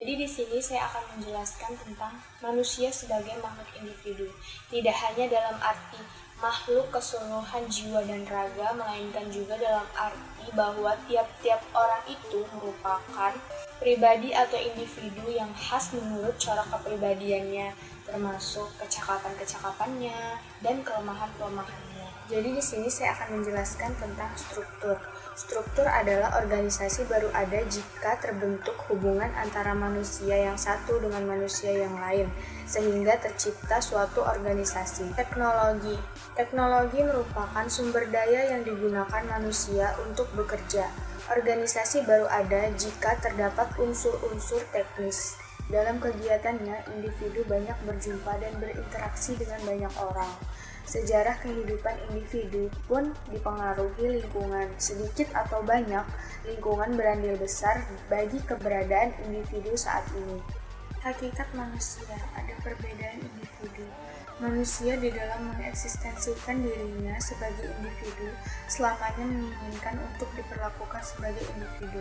Jadi di sini saya akan menjelaskan tentang manusia sebagai makhluk individu. Tidak hanya dalam arti makhluk keseluruhan jiwa dan raga, melainkan juga dalam arti bahwa tiap-tiap orang itu merupakan pribadi atau individu yang khas menurut corak kepribadiannya, termasuk kecakapan-kecakapannya dan kelemahan-kelemahannya. Jadi di sini saya akan menjelaskan tentang struktur. Struktur adalah organisasi baru ada jika terbentuk hubungan antara manusia yang satu dengan manusia yang lain, sehingga tercipta suatu organisasi. Teknologi. Teknologi merupakan sumber daya yang digunakan manusia untuk bekerja. Organisasi baru ada jika terdapat unsur-unsur teknis. Dalam kegiatannya, individu banyak berjumpa dan berinteraksi dengan banyak orang. Sejarah kehidupan individu pun dipengaruhi lingkungan. Sedikit atau banyak, lingkungan berandil besar bagi keberadaan individu saat ini. Hakikat manusia, ada perbedaan individu. Manusia di dalam mengeksistensikan dirinya sebagai individu selamanya menginginkan untuk diperlakukan sebagai individu.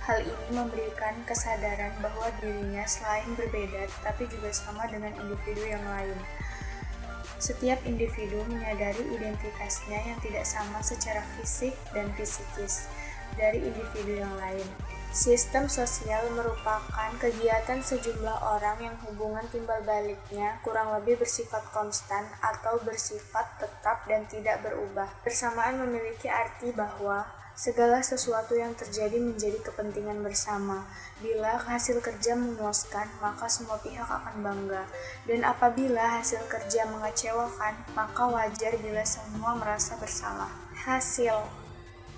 Hal ini memberikan kesadaran bahwa dirinya selain berbeda tetapi juga sama dengan individu yang lain. Setiap individu menyadari identitasnya yang tidak sama secara fisik dan psikis dari individu yang lain. Sistem sosial merupakan kegiatan sejumlah orang yang hubungan timbal baliknya kurang lebih bersifat konstan atau bersifat tetap dan tidak berubah. Bersamaan memiliki arti bahwa segala sesuatu yang terjadi menjadi kepentingan bersama. Bila hasil kerja memuaskan, maka semua pihak akan bangga. Dan apabila hasil kerja mengecewakan, maka wajar bila semua merasa bersalah. Hasil.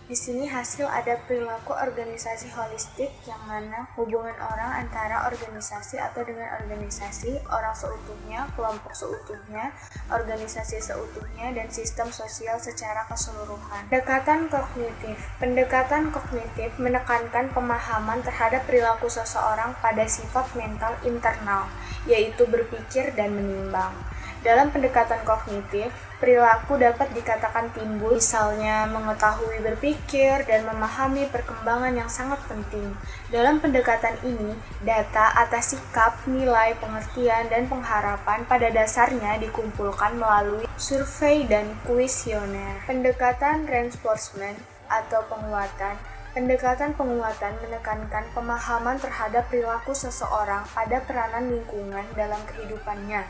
Di sini hasil ada perilaku organisasi holistik yang mana hubungan orang antara organisasi atau dengan organisasi, orang seutuhnya, kelompok seutuhnya, organisasi seutuhnya, dan sistem sosial secara keseluruhan. Pendekatan kognitif. Pendekatan kognitif menekankan pemahaman terhadap perilaku seseorang pada sifat mental internal, yaitu berpikir dan menimbang. Dalam pendekatan kognitif, perilaku dapat dikatakan timbul, misalnya mengetahui berpikir dan memahami perkembangan yang sangat penting. Dalam pendekatan ini, data atas sikap, nilai, pengertian, dan pengharapan pada dasarnya dikumpulkan melalui survei dan kuesioner. Pendekatan reinforcement atau penguatan. Pendekatan penguatan menekankan pemahaman terhadap perilaku seseorang pada peranan lingkungan dalam kehidupannya.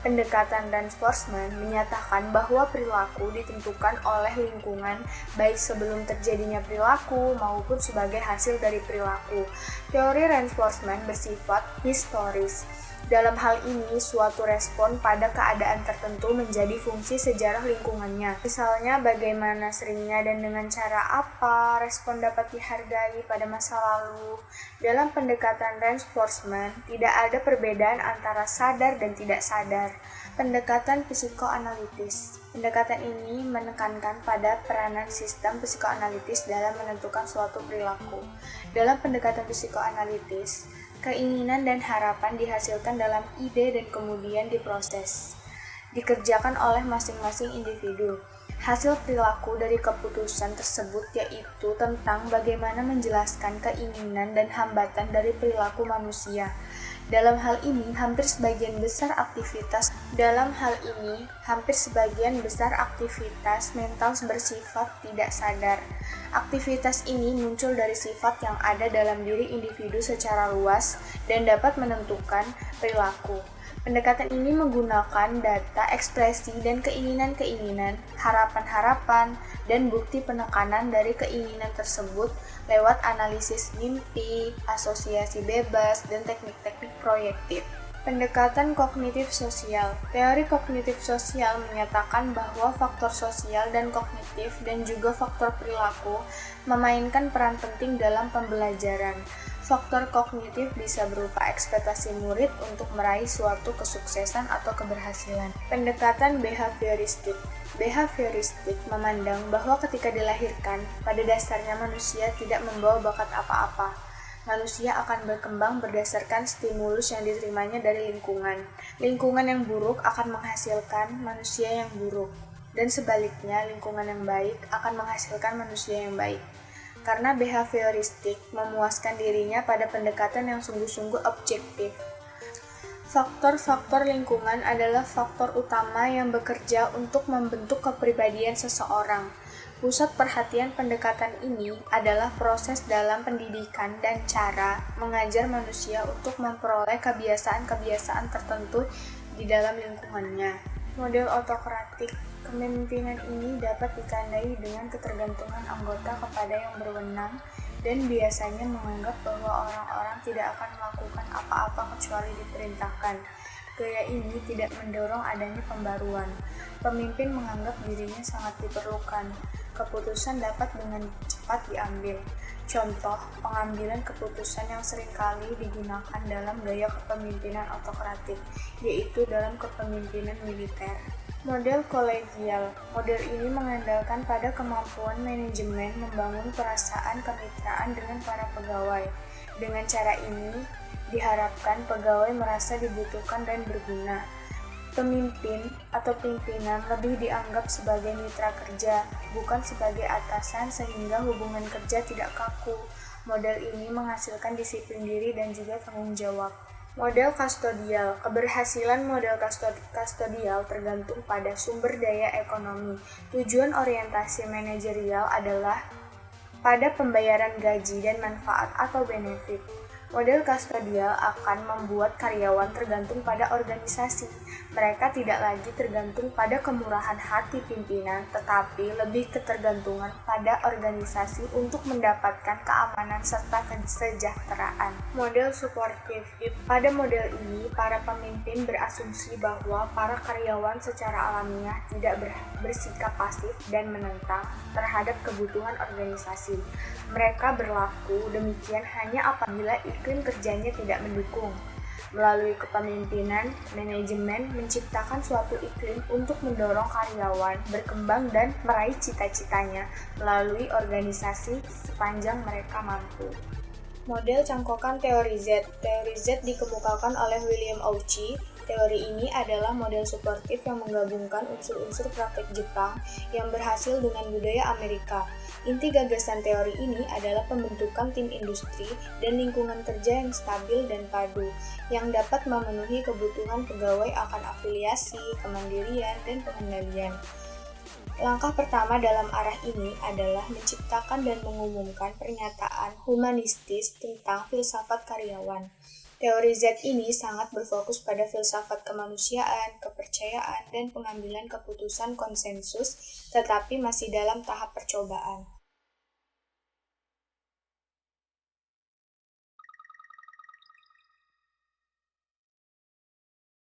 Pendekatan reinforcement menyatakan bahwa perilaku ditentukan oleh lingkungan baik sebelum terjadinya perilaku maupun sebagai hasil dari perilaku. Teori reinforcement bersifat historis. Dalam hal ini, suatu respon pada keadaan tertentu menjadi fungsi sejarah lingkungannya. Misalnya, bagaimana seringnya dan dengan cara apa respon dapat dihargai pada masa lalu. Dalam pendekatan reinforcement, tidak ada perbedaan antara sadar dan tidak sadar. Pendekatan psikoanalitis. Pendekatan ini menekankan pada peranan sistem psikoanalitis dalam menentukan suatu perilaku. Dalam pendekatan psikoanalitis, keinginan dan harapan dihasilkan dalam ide dan kemudian diproses, dikerjakan oleh masing-masing individu. Hasil perilaku dari keputusan tersebut yaitu tentang bagaimana menjelaskan keinginan dan hambatan dari perilaku manusia. Dalam hal ini, hampir sebagian besar aktivitas mental bersifat tidak sadar. Aktivitas ini muncul dari sifat yang ada dalam diri individu secara luas dan dapat menentukan perilaku. Pendekatan ini menggunakan data ekspresi dan keinginan-keinginan, harapan-harapan, dan bukti penekanan dari keinginan tersebut lewat analisis mimpi, asosiasi bebas, dan teknik-teknik proyektif. Pendekatan kognitif sosial. Teori kognitif sosial menyatakan bahwa faktor sosial dan kognitif dan juga faktor perilaku memainkan peran penting dalam pembelajaran. Faktor kognitif bisa berupa ekspektasi murid untuk meraih suatu kesuksesan atau keberhasilan. Pendekatan behavioristik. Behavioristik memandang bahwa ketika dilahirkan, pada dasarnya manusia tidak membawa bakat apa-apa. Manusia akan berkembang berdasarkan stimulus yang diterimanya dari lingkungan. Lingkungan yang buruk akan menghasilkan manusia yang buruk, dan sebaliknya lingkungan yang baik akan menghasilkan manusia yang baik. karena behavioristik memuaskan dirinya pada pendekatan yang sungguh-sungguh objektif. Faktor-faktor lingkungan adalah faktor utama yang bekerja untuk membentuk kepribadian seseorang. Pusat perhatian pendekatan ini adalah proses dalam pendidikan dan cara mengajar manusia untuk memperoleh kebiasaan-kebiasaan tertentu di dalam lingkungannya. Model otokratik kepemimpinan ini dapat ditandai dengan ketergantungan anggota kepada yang berwenang dan biasanya menganggap bahwa orang-orang tidak akan melakukan apa-apa kecuali diperintahkan. Gaya ini tidak mendorong adanya pembaruan. Pemimpin menganggap dirinya sangat diperlukan. Keputusan dapat dengan cepat diambil. Contoh, pengambilan keputusan yang seringkali digunakan dalam gaya kepemimpinan otokratik, yaitu dalam kepemimpinan militer. Model kolegial. Model ini mengandalkan pada kemampuan manajemen membangun perasaan kemitraan dengan para pegawai. Dengan cara ini, diharapkan pegawai merasa dibutuhkan dan berguna. Pemimpin atau pimpinan lebih dianggap sebagai mitra kerja, bukan sebagai atasan sehingga hubungan kerja tidak kaku. Model ini menghasilkan disiplin diri dan juga tanggung jawab. Model kustodial. Keberhasilan model kustodial tergantung pada sumber daya ekonomi. Tujuan orientasi manajerial adalah pada pembayaran gaji dan manfaat atau benefit. Model kustodial akan membuat karyawan tergantung pada organisasi. Mereka tidak lagi tergantung pada kemurahan hati pimpinan, tetapi lebih ketergantungan pada organisasi untuk mendapatkan keamanan serta kesejahteraan. Model suportif. Pada model ini, para pemimpin berasumsi bahwa para karyawan secara alamiah tidak bersikap pasif dan menentang terhadap kebutuhan organisasi. Mereka berlaku demikian hanya apabila iklim kerjanya tidak mendukung. Melalui kepemimpinan, manajemen menciptakan suatu iklim untuk mendorong karyawan berkembang dan meraih cita-citanya melalui organisasi sepanjang mereka mampu. Model cangkokan teori Z. Teori Z dikemukakan oleh William Auchi. Teori ini adalah model suportif yang menggabungkan unsur-unsur praktik Jepang yang berhasil dengan budaya Amerika. Inti gagasan teori ini adalah pembentukan tim industri dan lingkungan kerja yang stabil dan padu, yang dapat memenuhi kebutuhan pegawai akan afiliasi, kemandirian, dan pengendalian. Langkah pertama dalam arah ini adalah menciptakan dan mengumumkan pernyataan humanistis tentang filsafat karyawan. Teori Z ini sangat berfokus pada filsafat kemanusiaan, kepercayaan, dan pengambilan keputusan konsensus, tetapi masih dalam tahap percobaan.